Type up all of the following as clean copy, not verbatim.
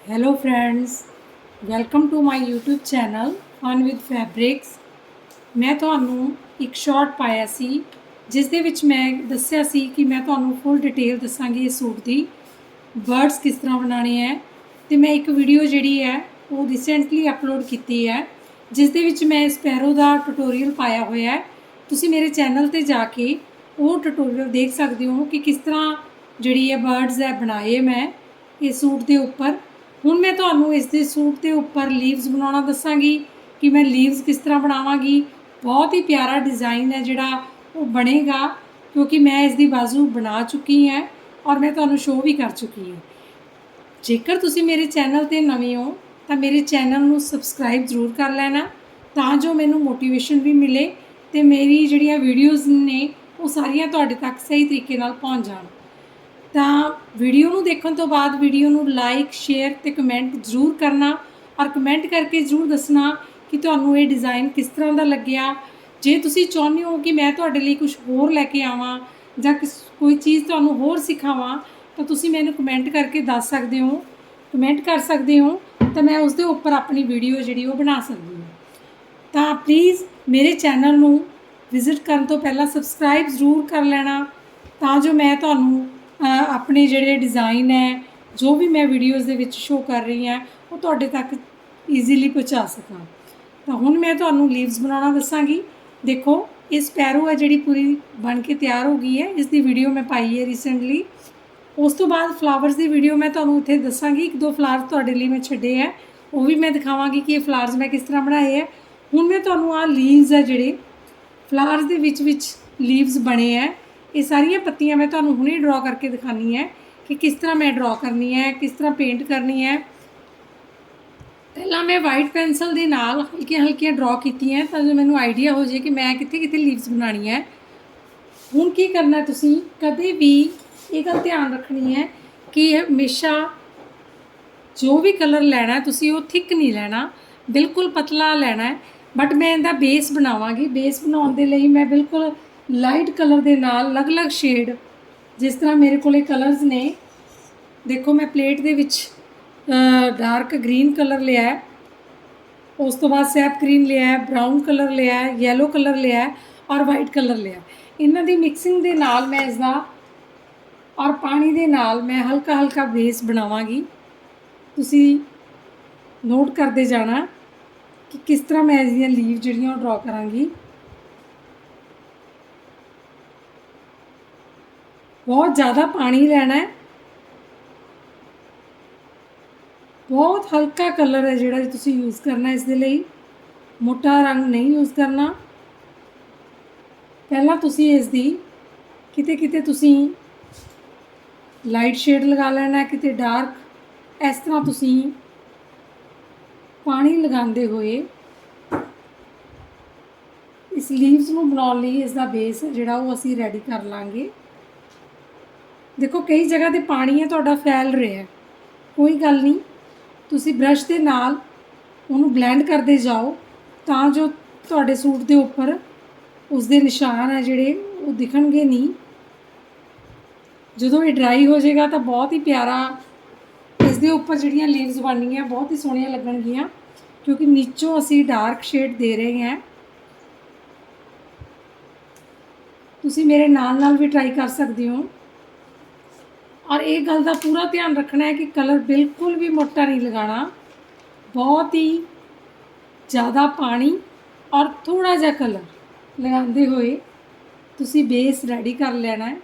Hello friends, welcome to my YouTube channel fun with fabrics. मैं ਤੁਹਾਨੂੰ ਇੱਕ short ਪਾਇਆ ਸੀ ਜਿਸ ਦੇ ਵਿੱਚ ਮੈਂ ਦੱਸਿਆ ਸੀ ਕਿ ਮੈਂ ਤੁਹਾਨੂੰ ਫੁੱਲ ਡਿਟੇਲ ਦੱਸਾਂਗੀ ਇਸ ਸੂਟ ਦੀ ਬਰਡਸ ਕਿਸ ਤਰ੍ਹਾਂ ਬਣਾਉਣੇ ਹੈ। ਤੇ ਮੈਂ ਇੱਕ ਵੀਡੀਓ ਜਿਹੜੀ ਹੈ ਉਹ ਰੀਸੈਂਟਲੀ ਅਪਲੋਡ ਕੀਤੀ ਹੈ ਜਿਸ ਦੇ ਵਿੱਚ ਮੈਂ ਸਪੈਰੋ ਦਾ ਟਿਊਟੋਰੀਅਲ ਪਾਇਆ ਹੋਇਆ ਹੈ। ਤੁਸੀਂ ਮੇਰੇ ਚੈਨਲ ਤੇ ਜਾ ਕੇ ਉਹ ਟਿਊਟੋਰੀਅਲ ਦੇਖ ਸਕਦੇ ਹੋ ਕਿ ਕਿਸ ਤਰ੍ਹਾਂ ਜਿਹੜੀ ਹੈ ਬਰਡਸ ਹੈ ਬਣਾਏ ਮੈਂ ਇਸ ਸੂਟ ਦੇ ਉੱਪਰ। ਹੁਣ मैं ਤੁਹਾਨੂੰ ਇਸ ਦੇ ਸੂਟ ਦੇ ਉੱਪਰ ਲੀਵਸ ਬਣਾਉਣਾ ਦੱਸਾਂਗੀ ਕਿ ਮੈਂ ਲੀਵਸ ਕਿਸ ਤਰ੍ਹਾਂ ਬਣਾਵਾਂਗੀ। ਬਹੁਤ ਹੀ ਪਿਆਰਾ ਡਿਜ਼ਾਈਨ ਹੈ ਜਿਹੜਾ ਉਹ ਬਣੇਗਾ ਕਿਉਂਕਿ ਮੈਂ ਇਸ ਦੀ ਬਾਜ਼ੂ ਬਣਾ ਚੁੱਕੀ ਹਾਂ ਔਰ ਮੈਂ ਤੁਹਾਨੂੰ ਸ਼ੋਅ ਵੀ ਕਰ ਚੁੱਕੀ ਹਾਂ। ਜੇਕਰ ਤੁਸੀਂ ਮੇਰੇ ਚੈਨਲ ਤੇ ਨਵੇਂ ਹੋ ਤਾਂ ਮੇਰੇ ਚੈਨਲ ਨੂੰ ਸਬਸਕ੍ਰਾਈਬ ਜ਼ਰੂਰ ਕਰ ਲੈਣਾ ਤਾਂ ਜੋ ਮੈਨੂੰ ਮੋਟੀਵੇਸ਼ਨ ਵੀ ਮਿਲੇ ਤੇ ਮੇਰੀ ਜਿਹੜੀਆਂ ਵੀਡੀਓਜ਼ ਨੇ ਉਹ ਸਾਰੀਆਂ ਤੁਹਾਡੇ ਤੱਕ ਸਹੀ ਤਰੀਕੇ ਨਾਲ ਪਹੁੰਚ ਜਾਣ। ਤਾਂ ਵੀਡੀਓ ਨੂੰ ਦੇਖਣ ਤੋਂ ਬਾਅਦ ਵੀਡੀਓ ਨੂੰ ਲਾਈਕ ਸ਼ੇਅਰ ਤੇ ਕਮੈਂਟ ਜ਼ਰੂਰ ਕਰਨਾ ਔਰ ਕਮੈਂਟ ਕਰਕੇ ਜ਼ਰੂਰ ਦੱਸਣਾ ਕਿ ਤੁਹਾਨੂੰ ਇਹ ਡਿਜ਼ਾਈਨ ਕਿਸ ਤਰ੍ਹਾਂ ਦਾ ਲੱਗਿਆ। ਜੇ ਤੁਸੀਂ ਚਾਹੁੰਦੇ ਹੋ ਕਿ ਮੈਂ ਤੁਹਾਡੇ ਲਈ ਕੁਝ ਹੋਰ ਲੈ ਕੇ ਆਵਾਂ ਜਾਂ ਕੋਈ ਚੀਜ਼ ਤੁਹਾਨੂੰ ਹੋਰ ਸਿਖਾਵਾਂ ਤਾਂ ਤੁਸੀਂ ਮੈਨੂੰ ਕਮੈਂਟ ਕਰਕੇ ਦੱਸ ਸਕਦੇ ਹੋ, ਕਮੈਂਟ ਕਰ ਸਕਦੇ ਹੋ ਤਾਂ ਮੈਂ ਉਸ ਦੇ ਉੱਪਰ ਆਪਣੀ ਵੀਡੀਓ ਜਿਹੜੀ ਉਹ ਬਣਾ ਸਕਦੀ ਹਾਂ। ਤਾਂ ਪਲੀਜ਼ ਮੇਰੇ ਚੈਨਲ ਨੂੰ ਵਿਜ਼ਿਟ ਕਰਨ ਤੋਂ ਪਹਿਲਾਂ ਸਬਸਕ੍ਰਾਈਬ ਜ਼ਰੂਰ ਕਰ ਲੈਣਾ ਤਾਂ ਜੋ ਮੈਂ ਤੁਹਾਨੂੰ ਆਪਣੇ ਜਿਹੜੇ ਡਿਜ਼ਾਈਨ ਹੈ ਜੋ ਵੀ ਮੈਂ ਵੀਡੀਓਜ਼ ਦੇ ਵਿੱਚ ਸ਼ੋਅ ਕਰ ਰਹੀ ਹਾਂ ਉਹ ਤੁਹਾਡੇ ਤੱਕ ਈਜ਼ੀਲੀ ਪਹੁੰਚਾ ਸਕਾਂ। ਤਾਂ ਹੁਣ ਮੈਂ ਤੁਹਾਨੂੰ ਲੀਵਸ ਬਣਾਉਣਾ ਦੱਸਾਂਗੀ। ਦੇਖੋ ਇਹ ਸਪੈਰੋ ਹੈ ਜਿਹੜੀ ਪੂਰੀ ਬਣ ਕੇ ਤਿਆਰ ਹੋ ਗਈ ਹੈ। ਇਸ ਦੀ ਵੀਡੀਓ ਮੈਂ ਪਾਈ ਹੈ ਰੀਸੈਂਟਲੀ। ਉਸ ਤੋਂ ਬਾਅਦ ਫਲਾਵਰਸ ਦੀ ਵੀਡੀਓ ਮੈਂ ਤੁਹਾਨੂੰ ਇੱਥੇ ਦੱਸਾਂਗੀ। ਇੱਕ ਦੋ ਫਲਾਵਰ ਤੁਹਾਡੇ ਲਈ ਮੈਂ ਛੱਡੇ ਹੈ ਉਹ ਵੀ ਮੈਂ ਦਿਖਾਵਾਂਗੀ ਕਿ ਇਹ ਫਲਾਵਰਸ ਮੈਂ ਕਿਸ ਤਰ੍ਹਾਂ ਬਣਾਏ ਹੈ। ਹੁਣ ਮੈਂ ਤੁਹਾਨੂੰ ਆਹ ਲੀਵਸ ਹੈ ਜਿਹੜੇ ਫਲਾਵਰਸ ਦੇ ਵਿੱਚ ਲੀਵਸ ਬਣੇ ਹੈ ਇਹ ਸਾਰੀਆਂ ਪੱਤੀਆਂ ਮੈਂ ਤੁਹਾਨੂੰ ਹੁਣੇ ਡਰਾ ਕਰਕੇ ਦਿਖਾਣੀ ਹੈ ਕਿ ਕਿਸ ਤਰ੍ਹਾਂ ਮੈਂ ਡਰਾ ਕਰਨੀ ਹੈ, ਕਿਸ ਤਰ੍ਹਾਂ ਪੇਂਟ ਕਰਨੀ ਹੈ। ਪਹਿਲਾਂ ਮੈਂ ਵਾਈਟ ਪੈਨਸਲ ਦੇ ਨਾਲ ਹਲਕੀਆਂ ਹਲਕੀਆਂ ਡਰਾ ਕੀਤੀਆਂ ਤਾਂ ਜੋ ਮੈਨੂੰ ਆਈਡੀਆ ਹੋ ਜਾਏ ਕਿ ਮੈਂ ਕਿੱਥੇ ਕਿੱਥੇ ਲੀਵਸ ਬਣਾਉਣੀ ਹੈ। ਹੁਣ ਕੀ ਕਰਨਾ ਤੁਸੀਂ ਕਦੇ ਵੀ ਇਹ ਗੱਲ ਧਿਆਨ ਰੱਖਣੀ ਹੈ ਕਿ ਹਮੇਸ਼ਾ ਜੋ ਵੀ ਕਲਰ ਲੈਣਾ ਤੁਸੀਂ ਉਹ ਥਿਕ ਨਹੀਂ ਲੈਣਾ, ਬਿਲਕੁਲ ਪਤਲਾ ਲੈਣਾ ਹੈ। ਬਟ ਮੈਂ ਇਹਦਾ ਬੇਸ ਬਣਾਵਾਂਗੀ। ਬੇਸ ਬਣਾਉਣ ਦੇ ਲਈ ਮੈਂ ਬਿਲਕੁਲ ਲਾਈਟ ਕਲਰ ਦੇ ਨਾਲ ਅਲੱਗ-ਅਲੱਗ ਸ਼ੇਡ ਜਿਸ ਤਰ੍ਹਾਂ ਮੇਰੇ ਕੋਲੇ ਕਲਰਸ ਨੇ। ਦੇਖੋ ਮੈਂ ਪਲੇਟ ਦੇ ਵਿੱਚ ਡਾਰਕ ਗ੍ਰੀਨ ਕਲਰ ਲਿਆ ਹੈ, ਉਸ ਤੋਂ ਬਾਅਦ ਸੈਪ ਗ੍ਰੀਨ ਲਿਆ ਹੈ, ਬਰਾਊਨ ਕਲਰ ਲਿਆ ਹੈ, ਯੈਲੋ ਕਲਰ ਲਿਆ ਹੈ ਔਰ ਵਾਈਟ ਕਲਰ ਲਿਆ। ਇਹਨਾਂ ਦੀ ਮਿਕਸਿੰਗ ਦੇ ਨਾਲ ਮੈਂ ਇਸ ਦਾ ਔਰ ਪਾਣੀ ਦੇ ਨਾਲ ਮੈਂ ਹਲਕਾ ਹਲਕਾ ਬੇਸ ਬਣਾਵਾਂਗੀ। ਤੁਸੀਂ ਨੋਟ ਕਰਦੇ ਜਾਣਾ ਕਿ ਕਿਸ ਤਰ੍ਹਾਂ ਮੈਂ ਇਹਦੀਆਂ ਲੀਵ ਜਿਹੜੀਆਂ ਉਹ ਡਰਾ ਕਰਾਂਗੀ। ਬਹੁਤ ਜ਼ਿਆਦਾ ਪਾਣੀ ਲੈਣਾ ਹੈ, ਬਹੁਤ ਹਲਕਾ ਕਲਰ ਹੈ ਜਿਹੜਾ ਤੁਸੀਂ ਯੂਜ਼ ਕਰਨਾ। ਇਸ ਦੇ ਲਈ ਮੋਟਾ ਰੰਗ ਨਹੀਂ ਯੂਜ਼ ਕਰਨਾ। ਪਹਿਲਾਂ ਤੁਸੀਂ ਇਸ ਦੀ ਕਿਤੇ ਕਿਤੇ ਤੁਸੀਂ ਲਾਈਟ ਸ਼ੇਡ ਲਗਾ ਲੈਣਾ, ਕਿਤੇ ਡਾਰਕ। ਇਸ ਤਰ੍ਹਾਂ ਤੁਸੀਂ ਪਾਣੀ ਲਗਾਉਂਦੇ ਹੋਏ ਇਸ ਲੀਵਸ ਨੂੰ ਬਣਾਉਣ ਲਈ ਇਸ ਦਾ ਬੇਸ ਜਿਹੜਾ ਉਹ ਅਸੀਂ ਰੈਡੀ ਕਰ ਲਾਂਗੇ। ਦੇਖੋ ਕਈ ਜਗ੍ਹਾ ਤੇ ਪਾਣੀ ਹੈ ਤੁਹਾਡਾ ਫੈਲ ਰਿਹਾ, ਕੋਈ ਗੱਲ ਨਹੀਂ, ਤੁਸੀਂ ਬ੍ਰਸ਼ ਦੇ ਨਾਲ ਉਹਨੂੰ ਬਲੈਂਡ ਕਰਦੇ ਜਾਓ ਤਾਂ ਜੋ ਤੁਹਾਡੇ ਸੂਟ ਦੇ ਉੱਪਰ ਉਸ ਦੇ ਨਿਸ਼ਾਨ ਹੈ ਜਿਹੜੇ ਉਹ ਦਿਖਣਗੇ ਨਹੀਂ। ਜਦੋਂ ਇਹ ਡਰਾਈ ਹੋ ਜਾਏਗਾ ਤਾਂ ਬਹੁਤ ਹੀ ਪਿਆਰਾ ਇਸ ਦੇ ਉੱਪਰ ਜਿਹੜੀਆਂ ਲੀਵਸ ਬਣਨੀਆਂ ਬਹੁਤ ਹੀ ਸੋਹਣੀਆਂ ਲੱਗਣਗੀਆਂ ਕਿਉਂਕਿ ਨੀਚੋਂ ਅਸੀਂ ਡਾਰਕ ਸ਼ੇਡ ਦੇ ਰਹੇ ਹਾਂ। ਤੁਸੀਂ ਮੇਰੇ ਨਾਲ ਵੀ ਟਰਾਈ ਕਰ ਸਕਦੇ ਹੋ ਔਰ ਇਹ ਗੱਲ ਦਾ ਪੂਰਾ ਧਿਆਨ ਰੱਖਣਾ ਹੈ ਕਿ ਕਲਰ ਬਿਲਕੁਲ ਵੀ ਮੋਟਾ ਨਹੀਂ ਲਗਾਉਣਾ। ਬਹੁਤ ਹੀ ਜ਼ਿਆਦਾ ਪਾਣੀ ਔਰ ਥੋੜਾ ਜਿਹਾ ਕਲਰ ਲਗਾਉਂਦੇ ਹੋਏ ਤੁਸੀਂ ਬੇਸ ਰੈਡੀ ਕਰ ਲੈਣਾ ਹੈ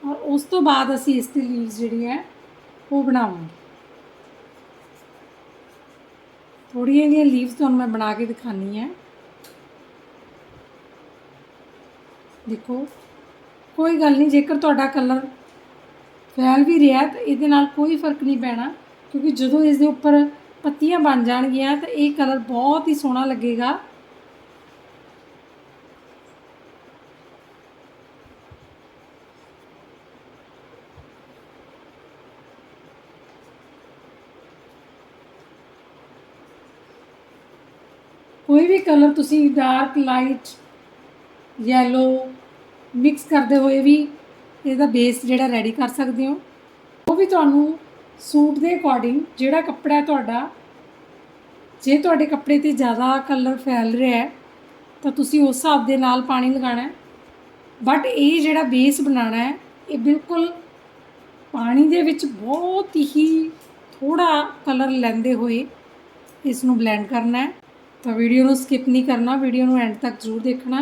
ਔਰ ਉਸ ਤੋਂ ਬਾਅਦ ਅਸੀਂ ਇਸ ਦੀ ਲੀਵਸ ਜਿਹੜੀ ਹੈ ਉਹ ਬਣਾਵਾਂਗੇ। ਥੋੜ੍ਹੀਆਂ ਜਿਹੀਆਂ ਲੀਵਸ ਤੁਹਾਨੂੰ ਮੈਂ ਬਣਾ ਕੇ ਦਿਖਾਉਣੀ ਹੈ। ਦੇਖੋ ਕੋਈ ਗੱਲ ਨਹੀਂ, ਜੇਕਰ ਤੁਹਾਡਾ ਕਲਰ ਫੈਲ ਵੀ ਰਿਹਾ ਤਾਂ ਇਹਦੇ ਨਾਲ ਕੋਈ ਫਰਕ ਨਹੀਂ ਪੈਣਾ ਕਿਉਂਕਿ ਜਦੋਂ ਇਸ ਦੇ ਉੱਪਰ ਪੱਤੀਆਂ ਬਣ ਜਾਣਗੀਆਂ ਤਾਂ ਇਹ ਕਲਰ ਬਹੁਤ ਹੀ ਸੋਹਣਾ ਲੱਗੇਗਾ। ਕੋਈ ਵੀ ਕਲਰ ਤੁਸੀਂ ਡਾਰਕ ਲਾਈਟ ਯੈਲੋ ਮਿਕਸ ਕਰਦੇ ਹੋਏ ਵੀ ਇਹਦਾ ਬੇਸ ਜਿਹੜਾ ਰੈਡੀ ਕਰ ਸਕਦੇ ਹੋ। ਉਹ ਵੀ ਤੁਹਾਨੂੰ सूट के अकॉर्डिंग जिहड़ा कपड़ा है तुहाडा, जे तुहाडे कपड़े ते ज़्यादा कलर फैल रहा है तो तुसी उस हिसाब दे नाल पानी लगाना है। बट ये जिहड़ा बेस बनाना है ये बिल्कुल पानी दे विच बहुत ही थोड़ा कलर लैंदे हुए इसनूं ब्लैंड करना है। तो वीडियो नूं स्किप नहीं करना, वीडियो नूं एंड तक जरूर देखना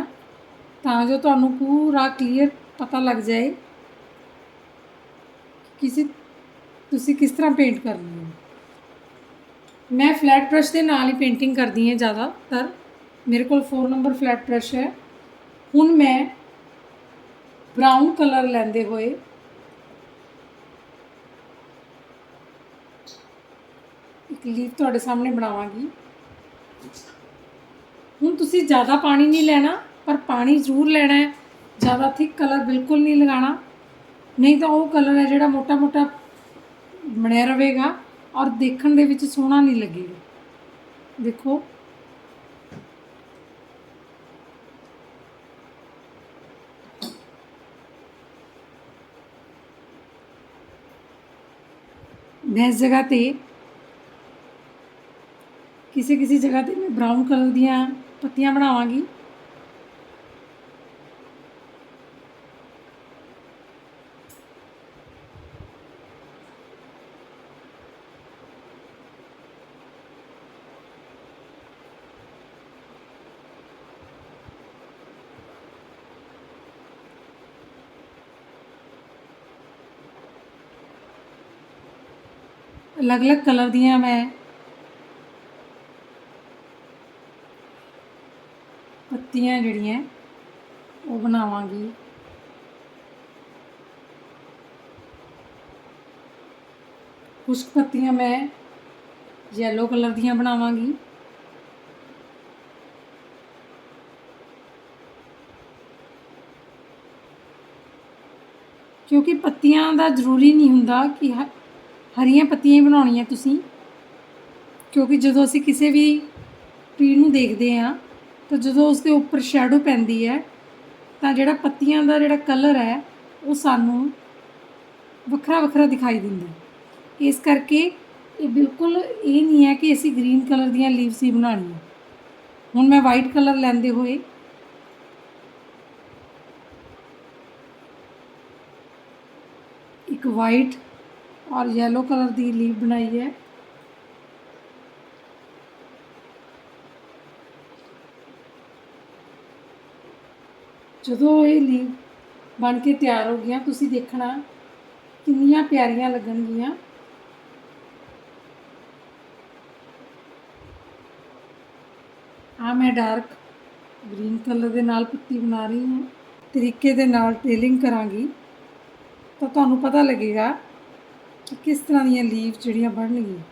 तां जो तुहानूं पूरा क्लीयर पता लग जाए कि तुसी किस तरह पेंट करनी है। मैं फ्लैट ब्रश के नाल ही पेंटिंग करदी हां ज़्यादातर। मेरे को 4 नंबर फ्लैट ब्रश है। हुण मैं ब्राउन कलर लैंदे हुए एक लीफ तुहाडे सामने बनावांगी। हुण तुसी ज़्यादा पानी नहीं लेना, पर पानी जरूर लेना है। ज़्यादा थिक कलर बिल्कुल नहीं लगाना, नहीं तो वो कलर है जिहड़ा मोटा मोटा ਬਣਿਆ रहेगा और देखण दे विच सोहना नहीं लगेगा। देखो मैं इस जगह ते किसी किसी जगह ते मैं ब्राउन कलर दियां पत्तियां बनावांगी। अलग अलग कलर दियां मैं पत्तियां जिहड़ियां वो बनावांगी। कुछ पत्तियां मैं येलो कलर दियां बनावांगी। क्योंकि पत्तियां दा जरूरी नहीं हुंदा कि हरियां पत्तियां ही बनाउणियां तुसीं, क्योंकि जदों असीं किसी भी ट्री नूं देखदे हां तो जदों उसदे उपर शैडो पैंदी है ਤਾਂ ਜਿਹੜਾ ਪੱਤੀਆਂ ਦਾ ਜਿਹੜਾ ਕਲਰ ਹੈ ਉਹ ਸਾਨੂੰ ਵੱਖਰਾ ਵੱਖਰਾ ਦਿਖਾਈ ਦਿੰਦਾ। ਇਸ ਕਰਕੇ ਇਹ ਬਿਲਕੁਲ ਇਹ ਨਹੀਂ ਹੈ ਕਿ ਅਸੀਂ ਗ੍ਰੀਨ ਕਲਰ ਦੀਆਂ ਲੀਵਸ ਹੀ ਬਣਾਉਣੀਆਂ। ਹੁਣ ਮੈਂ ਵਾਈਟ ਕਲਰ ਲੈਂਦੇ ਹੋਏ ਇੱਕ ਵਾਈਟ ਔਰ ਯੈਲੋ ਕਲਰ ਦੀ ਲੀਵ ਬਣਾਈ ਹੈ। ਜਦੋਂ ਇਹ ਲੀਵ ਬਣ ਕੇ ਤਿਆਰ ਹੋ ਗਈਆਂ ਤੁਸੀਂ ਦੇਖਣਾ ਕਿੰਨੀਆਂ ਪਿਆਰੀਆਂ ਲੱਗਣਗੀਆਂ। ਆ ਮੈਂ ਡਾਰਕ ਗ੍ਰੀਨ ਕਲਰ ਦੇ ਨਾਲ ਪੱਤੀ ਬਣਾ ਰਹੀ ਹਾਂ। ਤਰੀਕੇ ਦੇ ਨਾਲ ਟੇਲਿੰਗ ਕਰਾਂਗੀ ਤਾਂ ਤੁਹਾਨੂੰ ਪਤਾ ਲੱਗੇਗਾ ਕਿ ਕਿਸ ਤਰ੍ਹਾਂ ਦੀਆਂ ਲੀਵ ਜਿਹੜੀਆਂ ਬਣਨਗੀਆਂ।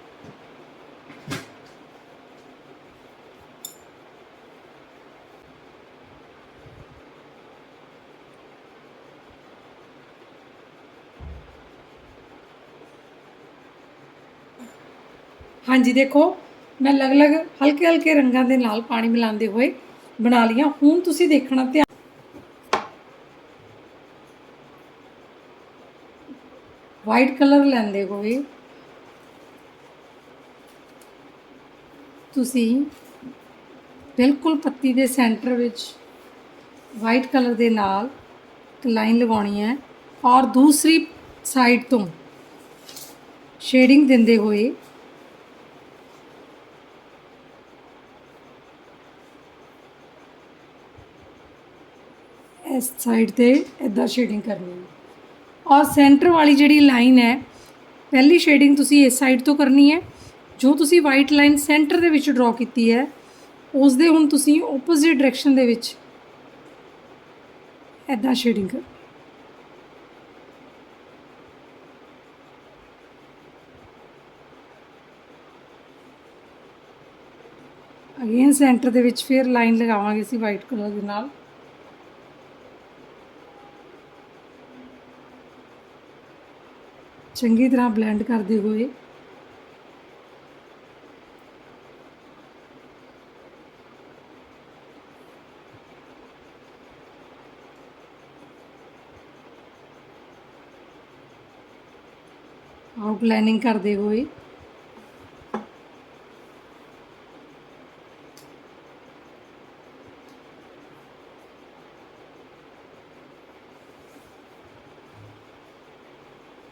हाँ जी देखो मैं अलग अलग हल्के हल्के रंगों के नाल पानी मिलाते हुए बना लिया। हुण तुसी देखना ध्यान वाइट कलर लैंदे हुए तुसी बिल्कुल पत्ती के सेंटर विच वाइट कलर के नाल एक लाइन लगानी है और दूसरी साइड तो शेडिंग देंदे हुए इस साइड ते इदा शेडिंग करनी है। और सेंटर वाली जिहड़ी लाइन है पहली शेडिंग तुसी इस साइड तो करनी है। जो तुसी वाइट लाइन सेंटर दे विच ड्रॉ की है उस दे हुण तुसी ओपोजिट डायरैक्शन दे विच इदा शेडिंग कर। अगेन सेंटर दे विच फिर लाइन लगावांगे असीं वाइट कलर दे नाल। चंगी तरह ब्लेंड करते हुए ਆਊਟਲਾਈਨਿੰਗ ਕਰਦੇ ਹੋਏ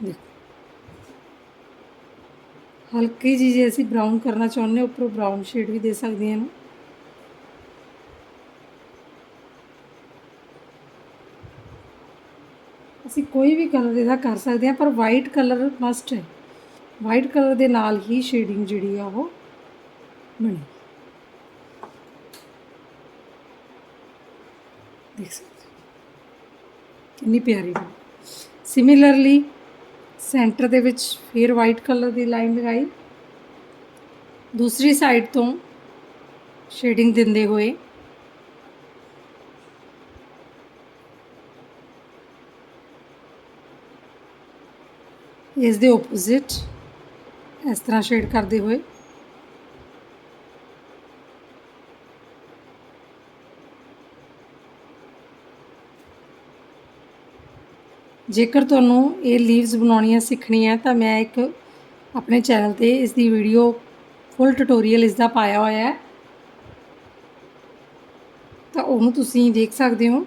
ਦੇਖੋ ਹਲਕੀ ਜਿਹੀ ਜੇ ਅਸੀਂ ਬਰਾਊਨ ਕਰਨਾ ਚਾਹੁੰਦੇ ਹਾਂ ਉੱਪਰੋਂ ਬਰਾਊਨ ਸ਼ੇਡ ਵੀ ਦੇ ਸਕਦੇ ਹਾਂ। ਅਸੀਂ ਕੋਈ ਵੀ ਕਲਰ ਇਹਦਾ ਕਰ ਸਕਦੇ ਹਾਂ, ਪਰ ਵਾਈਟ ਕਲਰ ਮਸਟ ਹੈ। ਵਾਈਟ ਕਲਰ ਦੇ ਨਾਲ ਹੀ ਸ਼ੇਡਿੰਗ ਜਿਹੜੀ ਆ ਉਹ ਬਣੀ। ਦੇਖ ਸਕਦੇ ਕਿੰਨੀ ਪਿਆਰੀ ਬਣੀ। ਸਿਮਿਲਰਲੀ ਸੈਂਟਰ ਦੇ ਵਿੱਚ ਫਿਰ ਵਾਈਟ ਕਲਰ ਦੀ ਲਾਈਨ ਲਗਾਈ, ਦੂਸਰੀ ਸਾਈਡ ਤੋਂ ਸ਼ੇਡਿੰਗ ਦਿੰਦੇ ਹੋਏ ਇਸ ਦੇ ਓਪੋਜ਼ਿਟ ਇਸ ਤਰ੍ਹਾਂ ਸ਼ੇਡ ਕਰਦੇ ਹੋਏ ਜੇਕਰ ਤੁਹਾਨੂੰ ਇਹ ਲੀਵਸ ਬਣਾਉਣੀਆਂ ਸਿੱਖਣੀਆਂ ਤਾਂ ਮੈਂ ਇੱਕ ਆਪਣੇ ਚੈਨਲ 'ਤੇ ਇਸ ਦੀ ਵੀਡੀਓ ਫੁੱਲ ਟਿਊਟੋਰੀਅਲ ਇਸ ਦਾ ਪਾਇਆ ਹੋਇਆ ਹੈ, ਤਾਂ ਉਹਨੂੰ ਤੁਸੀਂ ਦੇਖ ਸਕਦੇ ਹੋ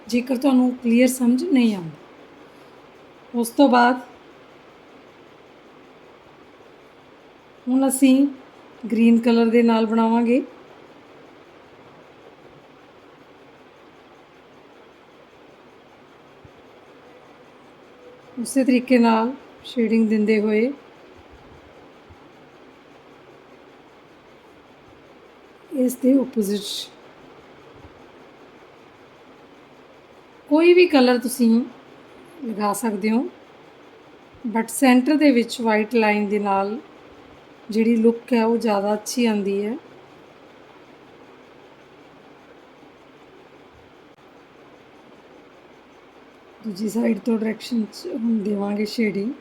ਜੇਕਰ ਤੁਹਾਨੂੰ ਕਲੀਅਰ ਸਮਝ ਨਹੀਂ ਆਉਂਦੀ। ਉਸ ਤੋਂ ਬਾਅਦ ਹੁਣ ਅਸੀਂ ਗ੍ਰੀਨ ਕਲਰ ਦੇ ਨਾਲ ਬਣਾਵਾਂਗੇ। ਉਸੇ ਤਰੀਕੇ ਨਾਲ ਸ਼ੇਡਿੰਗ ਦਿੰਦੇ ਹੋਏ ਇਸ ਦੇ ਓਪੋਜ਼ਿਟ ਕੋਈ ਵੀ ਕਲਰ ਤੁਸੀਂ ਲਗਾ ਸਕਦੇ ਹੋ, ਬਟ ਸੈਂਟਰ ਦੇ ਵਿੱਚ ਵਾਈਟ ਲਾਈਨ ਦੇ ਨਾਲ ਜਿਹੜੀ ਲੁੱਕ ਹੈ ਉਹ ਜ਼ਿਆਦਾ ਅੱਛੀ ਆਉਂਦੀ ਹੈ। ਦੂਜੀ ਸਾਈਡ ਤੋਂ ਡਾਇਰੈਕਸ਼ਨ 'ਚ ਹੁਣ ਦੇਵਾਂਗੇ ਸ਼ੇਡਿੰਗ।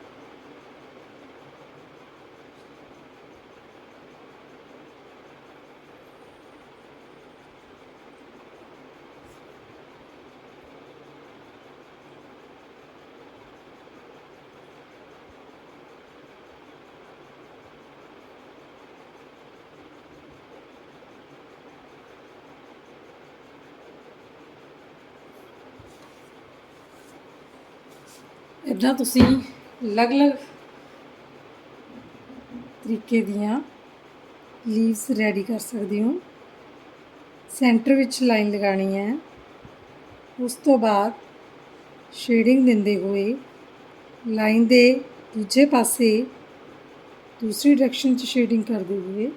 ਇੱਦਾਂ ਤੁਸੀਂ ਅਲੱਗ-ਅਲੱਗ ਤਰੀਕੇ ਦੀਆਂ ਲੀਵਸ ਰੈਡੀ ਕਰ ਸਕਦੇ ਹੋ। ਸੈਂਟਰ ਵਿੱਚ ਲਾਈਨ ਲਗਾਣੀ ਹੈ, ਉਸ ਤੋਂ ਬਾਅਦ ਸ਼ੇਡਿੰਗ ਦਿੰਦੇ ਹੋਏ ਲਾਈਨ ਦੇ ਦੂਜੇ ਪਾਸੇ ਦੂਸਰੀ ਡਾਇਰੈਕਸ਼ਨ 'ਚ ਸ਼ੇਡਿੰਗ ਕਰਦੇ ਹੋਏ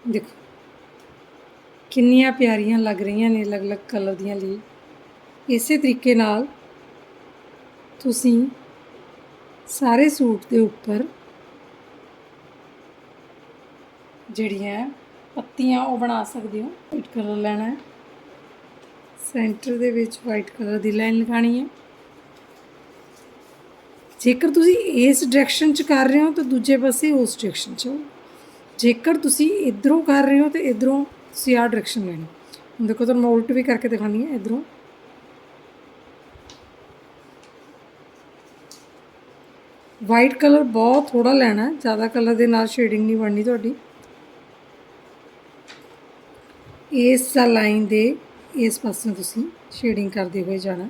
ਦੇਖੋ ਕਿੰਨੀਆਂ ਪਿਆਰੀਆਂ ਲੱਗ ਰਹੀਆਂ ਨੇ ਅਲੱਗ-ਅਲੱਗ ਕਲਰ ਦੀਆਂ ਲੀਵ। ਇਸੇ ਤਰੀਕੇ ਨਾਲ ਤੁਸੀਂ ਸਾਰੇ ਸੂਟ ਦੇ ਉੱਪਰ ਜਿਹੜੀਆਂ ਪੱਤੀਆਂ ਉਹ ਬਣਾ ਸਕਦੇ ਹੋ। ਵਾਈਟ ਕਲਰ ਲੈਣਾ ਹੈ, ਸੈਂਟਰ ਦੇ ਵਿੱਚ ਵਾਈਟ ਕਲਰ ਦੀ ਲਾਈਨ ਲਗਾਣੀ ਹੈ। ਜੇਕਰ ਤੁਸੀਂ ਇਸ ਡਾਇਰੈਕਸ਼ਨ 'ਚ ਕਰ ਰਹੇ ਹੋ ਤਾਂ ਦੂਜੇ ਪਾਸੇ ਉਸ ਡਾਇਰੈਕਸ਼ਨ 'ਚ। ਜੇਕਰ ਤੁਸੀਂ ਇੱਧਰੋਂ ਕਰ ਰਹੇ ਹੋ ਤਾਂ ਇੱਧਰੋਂ ਤੁਸੀਂ ਆਹ ਡਾਇਰੈਕਸ਼ਨ ਲੈਣੀ। ਹੁਣ ਦੇਖੋ ਤੁਹਾਨੂੰ ਮੈਂ ਉਲਟ ਵੀ ਕਰਕੇ ਦਿਖਾਉਂਦੀ ਹਾਂ। ਇੱਧਰੋਂ ਵਾਈਟ ਕਲਰ ਬਹੁਤ ਥੋੜ੍ਹਾ ਲੈਣਾ, ਜ਼ਿਆਦਾ ਕਲਰ ਦੇ ਨਾਲ ਸ਼ੇਡਿੰਗ ਨਹੀਂ ਬਣਨੀ ਤੁਹਾਡੀ। ਇਸ ਲਾਈਨ ਦੇ ਇਸ ਪਾਸੇ ਤੁਸੀਂ ਸ਼ੇਡਿੰਗ ਕਰਦੇ ਹੋਏ ਜਾਣਾ।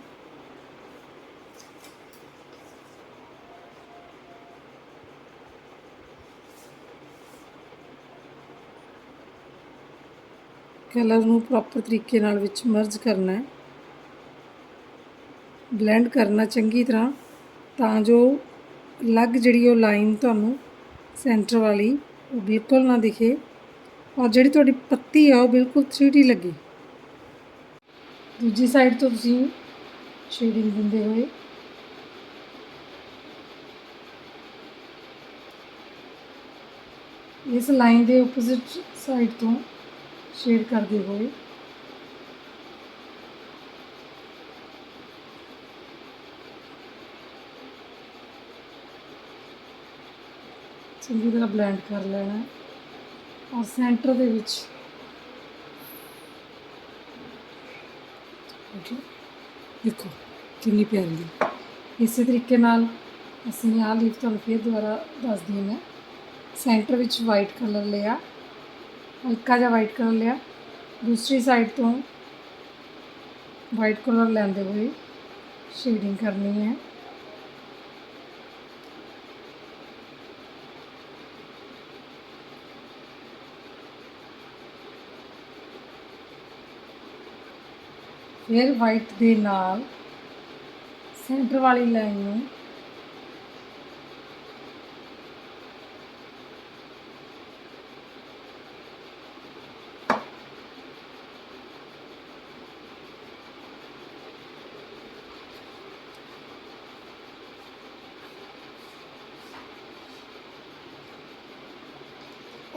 ਕਲਰ ਨੂੰ ਪ੍ਰੋਪਰ ਤਰੀਕੇ ਨਾਲ ਵਿੱਚ ਮਰਜ ਕਰਨਾ ਹੈ, ਬਲੈਂਡ ਕਰਨਾ ਚੰਗੀ ਤਰ੍ਹਾਂ, ਤਾਂ ਜੋ ਅਲੱਗ ਜਿਹੜੀ ਉਹ ਲਾਈਨ ਤੁਹਾਨੂੰ ਸੈਂਟਰ ਵਾਲੀ ਉਹ ਬਿਲਕੁਲ ਨਾ ਦਿਖੇ, ਔਰ ਜਿਹੜੀ ਤੁਹਾਡੀ ਪੱਤੀ ਆ ਉਹ ਬਿਲਕੁਲ 3D ਲੱਗੇ। ਦੂਜੀ ਸਾਈਡ ਤੋਂ ਤੁਸੀਂ ਸ਼ੇਡਿੰਗ ਦਿੰਦੇ ਹੋਏ ਇਸ ਲਾਈਨ ਦੇ ਓਪੋਜ਼ਿਟ ਸਾਈਡ ਤੋਂ ਸ਼ੇਡ ਕਰਦੇ ਹੋਏ ਚੰਗੀ ਤਰ੍ਹਾਂ ਬਲੈਂਡ ਕਰ ਲੈਣਾ ਔਰ ਸੈਂਟਰ ਦੇ ਵਿੱਚ ਦੇਖੋ ਕਿੰਨੀ ਪਿਆਰੀ ਹੈ। ਇਸੇ ਤਰੀਕੇ ਨਾਲ ਅਸੀਂ ਆਹ ਲੀਫ ਤੁਹਾਨੂੰ ਫਿਰ ਦੁਬਾਰਾ ਦੱਸਦੀ ਹਾਂ। ਮੈਂ ਸੈਂਟਰ ਵਿੱਚ ਵਾਈਟ ਕਲਰ ਲਿਆ, ਹਲਕਾ ਜਿਹਾ ਵਾਈਟ ਕਲਰ ਲਿਆ, ਦੂਸਰੀ ਸਾਈਡ ਤੋਂ ਵਾਈਟ ਕਲਰ ਲੈਂਦੇ ਹੋਏ ਸ਼ੇਡਿੰਗ ਕਰਨੀ ਹੈ। ਫਿਰ ਵਾਈਟ ਦੇ ਨਾਲ ਸੈਂਟਰ ਵਾਲੀ ਲਾਈਨ ਨੂੰ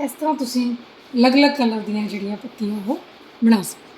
ਇਸ ਤਰ੍ਹਾਂ ਤੁਸੀਂ ਅਲੱਗ-ਅਲੱਗ ਕਲਰ ਦੀਆਂ ਜਿਹੜੀਆਂ ਪੱਤੀਆਂ ਉਹ ਬਣਾ ਸਕਦੇ ਹੋ।